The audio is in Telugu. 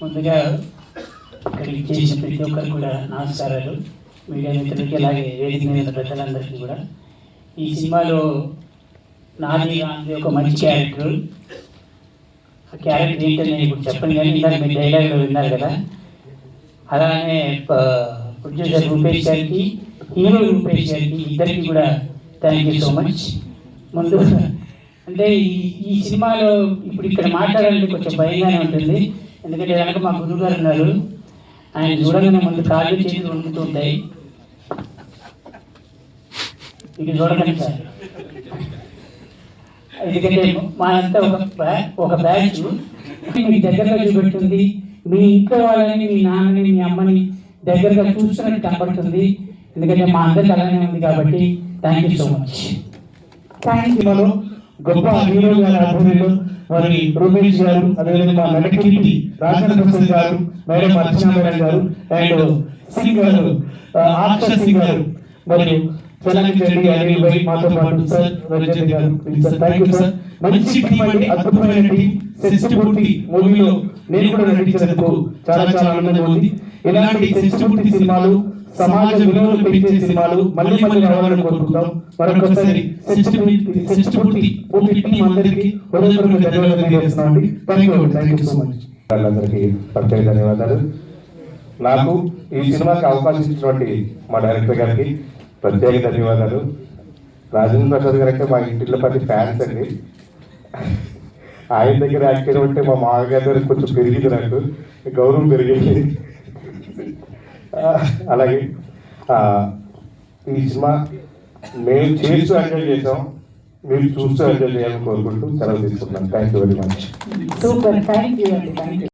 ముందుగా ఇక్కడికి చేసిన ప్రతి ఒక్కరికి కూడా నమస్కారాలు. మీడియా మిత్రులకి అలాగే వేదిక మీద పెద్దలందరికీ కూడా. ఈ సినిమాలో నాది ఒక మంచి క్యారెక్టర్. ఆ క్యారెక్టర్ ఏంటని నేను ఇప్పుడు చెప్పను, కానీ ఇందాక మీ డైలాగ్లో విన్నారు కదా. అలానే ప్రొడ్యూసర్ రూపేష్ గారికి, హీరో రూపేష్ గారికి, ఇద్దరికి కూడా థ్యాంక్ యూ సో మచ్. ముందు అంటే ఈ సినిమాలో ఇప్పుడు ఇక్కడ మాట్లాడాలంటే కొంచెం భయంగానే ఉంటుంది, ఎందుకంటే వెనక మా గురువు గారు ఉన్నారు. ఆయన చూడగానే ముందు కాళ్ళు చేతులు వండుతూ ఉంటాయి. ఇది చూడకండి సార్, ఎందుకంటే మా అంతా ఒక బ్యాచ్ మీ దగ్గరగా చూపెడుతుంది. మీ ఇంట్లో వాళ్ళని, మీ నాన్నని, మీ అమ్మని దగ్గరగా చూస్తున్నట్టు కనపడుతుంది. ఎందుకంటే మా అందరికి అలానే ఉంది కాబట్టి thank you so much. Thank you. గొప్ప హీరో గారి ఆధ్వర్యంలో మరి రూపేష్ గారు, అదేవిధంగా మా నటకీర్తి రాజేంద్ర ప్రసాద్ గారు, మేడం అర్చనా మేడం గారు, అండ్ సింగ్ గారు, ఆక్ష సింగ్ గారు, మరియు చలంగి రెడ్డి అనిల్ భాయ్, మాతో పాటు సార్ రజత్ గారు. Thank you sir. మంచి టీం అండి, అద్భుతమైన టీం. శిష్టపూర్తి మూవీలో నేను కూడా నటించినందుకు చాలా చాలా ఆనందంగా ఉంది. ఇలాంటి శిష్టపూర్తి సినిమాలు, సమాజ విలువలు పెంచే సినిమాలు మళ్ళీ మళ్ళీ రావాలని కోరుకుంటాం. మరొకసారి శిష్టపూర్తి టీం అందరికీ హృదయపూర్వక ధన్యవాదాలు తెలియజేస్తున్నామండి. Thank you so much. వాళ్ళందరికీ ప్రత్యేక ధన్యవాదాలు. నాకు ఈ సినిమాకి అవకాశం ఇచ్చినటువంటి మా డైరెక్టర్ గారికి ప్రత్యేక ధన్యవాదాలు. రాజేంద్ర ప్రసాద్ గారికి మా ఇంటిలో పది ఫ్యాన్స్ అండి. ఆయన దగ్గర యాక్టివ్ ఉంటే మా మామగారి దగ్గర కొంచెం పెరిగింది, నాకు గౌరవం పెరిగింది. అలాగే ఈ సినిమా మేము చేస్తూ ఎంజాయ్ చేసాం, మీరు చూస్తూ ఎంజాయ్ చేయాలని కోరుకుంటూ సెలవు తీసుకున్నాం. Thank you very much. Super, thank you అండి. Thank you.